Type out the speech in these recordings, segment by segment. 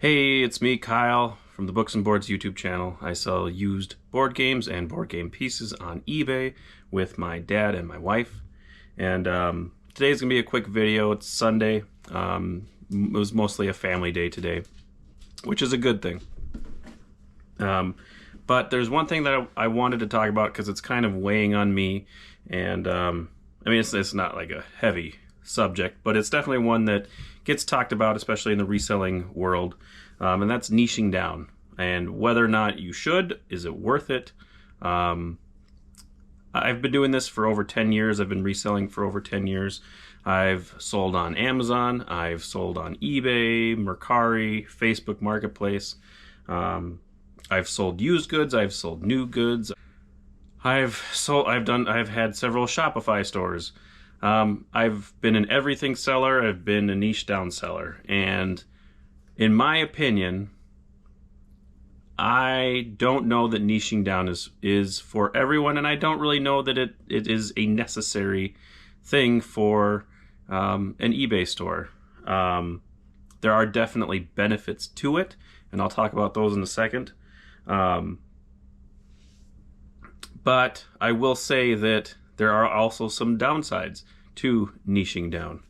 Hey, it's me, Kyle, from the Books and Boards YouTube channel. I sell used board games and board game pieces on eBay with my dad and my wife. And today's going to be a quick video. It's Sunday. It was mostly a family day today, which is a good thing. But there's one thing that I wanted to talk about because it's kind of weighing on me. And I mean, it's not like a heavy subject, but it's definitely one that gets talked about, especially in the reselling world, and that's niching down and whether or not you should. Is it worth it? I've been doing this for over 10 years. I've been reselling for over 10 years. I've sold on Amazon. I've sold on eBay, Mercari, Facebook Marketplace. I've sold used goods. I've sold new goods. I've had several Shopify stores. I've been an everything seller. I've been a niche down seller. And in my opinion, I don't know that niching down is for everyone. And I don't really know that it is a necessary thing for an eBay store. There are definitely benefits to it, and I'll talk about those in a second. But I will say that there are also some downsides to niching down.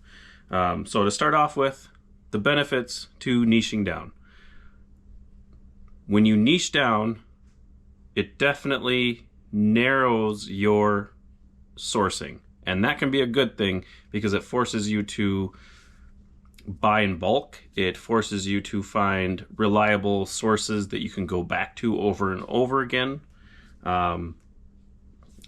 So to start off with, the benefits to niching down. When you niche down, it definitely narrows your sourcing. And that can be a good thing because it forces you to buy in bulk. It forces you to find reliable sources that you can go back to over and over again.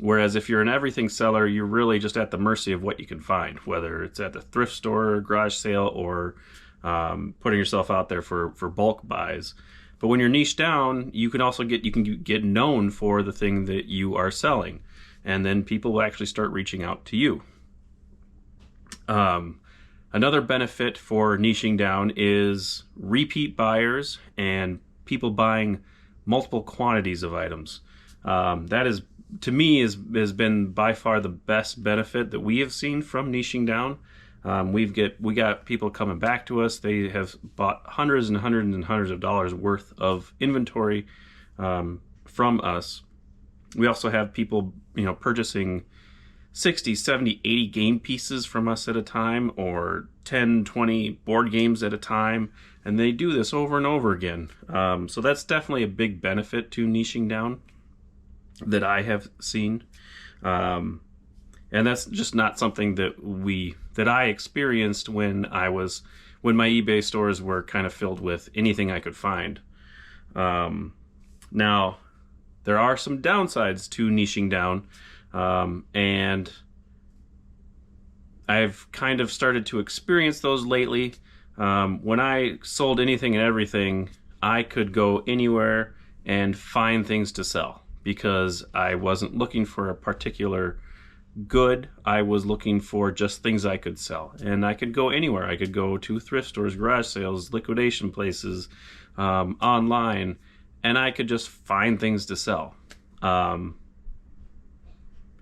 Whereas if you're an everything seller, you're really just at the mercy of what you can find, whether it's at the thrift store, garage sale, or putting yourself out there for bulk buys. But when you're niche down, you can also get known for the thing that you are selling, and then people will actually start reaching out to you. Another benefit for niching down is repeat buyers and people buying multiple quantities of items. That is, to me, has been by far the best benefit that we have seen from niching down. We got people coming back to us. They have bought hundreds and hundreds and hundreds of dollars worth of inventory from us. We also have people, purchasing 60, 70, 80 game pieces from us at a time, or 10, 20 board games at a time, and they do this over and over again. So that's definitely a big benefit to niching down that I have seen. And that's just not something that I experienced when my eBay stores were kind of filled with anything I could find. Now, there are some downsides to niching down, and I've kind of started to experience those lately. When I sold anything and everything, I could go anywhere and find things to sell because I wasn't looking for a particular good. I was looking for just things I could sell, and I could go anywhere. I could go to thrift stores, garage sales, liquidation places, online, and I could just find things to sell.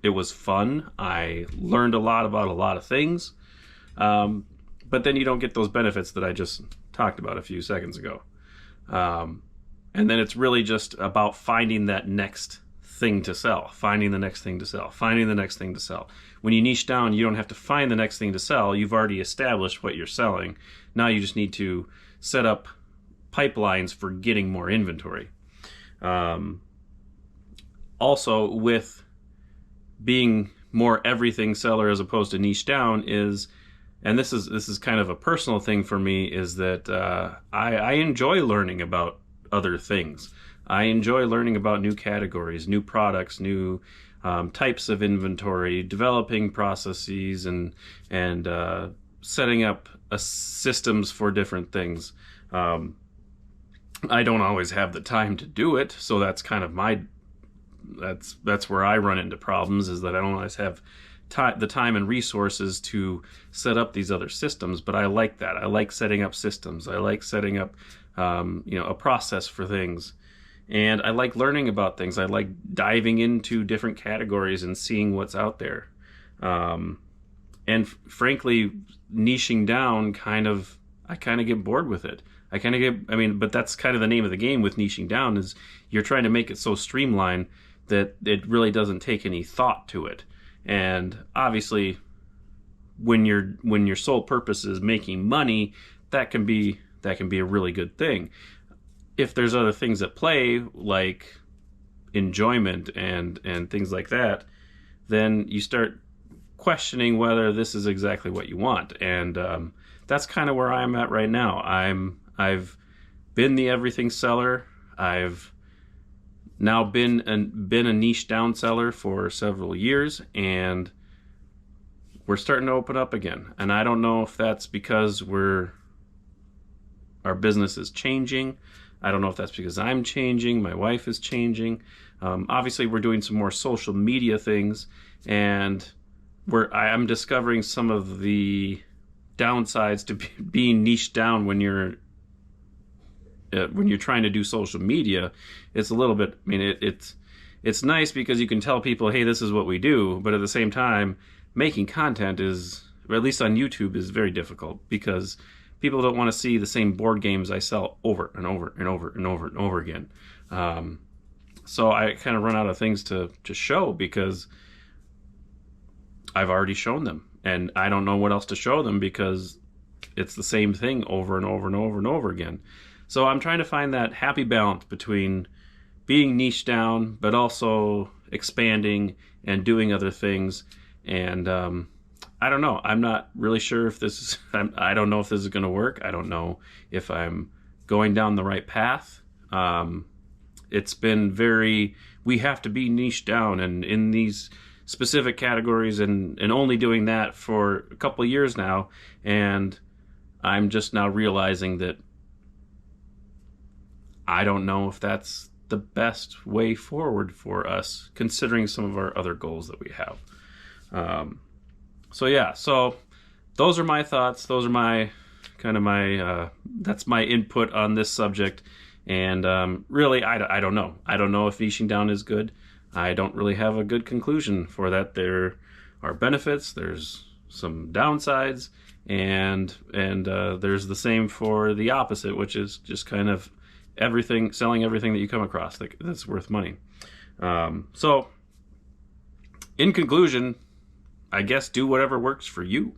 It was fun. I learned a lot about a lot of things, but then you don't get those benefits that I just talked about a few seconds ago. And then it's really just about finding that next thing to sell, finding the next thing to sell, finding the next thing to sell. When you niche down, you don't have to find the next thing to sell. You've already established what you're selling. Now you just need to set up pipelines for getting more inventory. Also, with being more everything seller as opposed to niche down and this is kind of a personal thing for me, is that I enjoy learning about other things. I enjoy learning about new categories, new products, new types of inventory, developing processes, and setting up systems for different things. I don't always have the time to do it, so that's kind of that's where I run into problems, is that I don't always have the time and resources to set up these other systems. But I like that. I like setting up systems. I like setting up a process for things. And I like learning about things. I like diving into different categories and seeing what's out there. And frankly, niching down kind of, I kind of get bored with it. But that's kind of the name of the game with niching down, is you're trying to make it so streamlined that it really doesn't take any thought to it. And obviously, when your sole purpose is making money, that can be a really good thing. If there's other things at play, like enjoyment and things like that, then you start questioning whether this is exactly what you want. And that's kind of where I'm at right now. I've been the everything seller. I've now been a niche down seller for several years, and we're starting to open up again. And I don't know if that's because our business is changing. I don't know if that's because I'm changing, my wife is changing. Obviously, we're doing some more social media things, and I'm discovering some of the downsides to being niched down when you're trying to do social media. It's a little bit, it's nice because you can tell people, hey, this is what we do, but at the same time, making content is, or at least on YouTube, is very difficult because people don't want to see the same board games I sell over and over and over and over and over again. So I kind of run out of things to show because I've already shown them, and I don't know what else to show them because it's the same thing over and over and over and over again. So I'm trying to find that happy balance between being niche down, but also expanding and doing other things. And I don't know. I'm not really sure if this is, I don't know if this is going to work. I don't know if I'm going down the right path. It's been we have to be niche down and in these specific categories, and only doing that for a couple of years now. And I'm just now realizing that I don't know if that's the best way forward for us, considering some of our other goals that we have. So those are my thoughts. Those are that's my input on this subject. And really, I don't know. I don't know if niching down is good. I don't really have a good conclusion for that. There are benefits, there's some downsides, and there's the same for the opposite, which is just kind of selling everything that you come across that's worth money. So in conclusion, I guess do whatever works for you.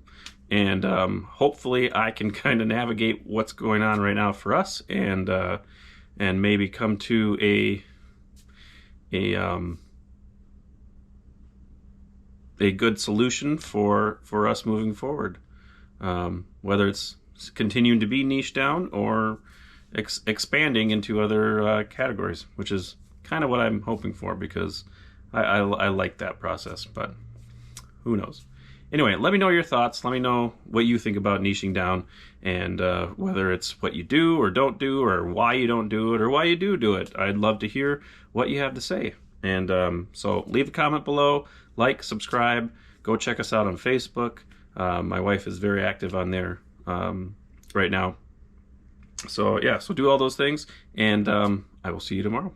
And hopefully I can kind of navigate what's going on right now for us, and maybe come to a good solution for us moving forward. Whether it's continuing to be niche down or expanding into other categories, which is kind of what I'm hoping for, because I like that process, but who knows. Anyway, let me know your thoughts. Let me know what you think about niching down, and whether it's what you do or don't do, or why you don't do it, or why you do it. I'd love to hear what you have to say. And so leave a comment below, like, subscribe, go check us out on Facebook. My wife is very active on there right now. So yeah, so do all those things, and I will see you tomorrow.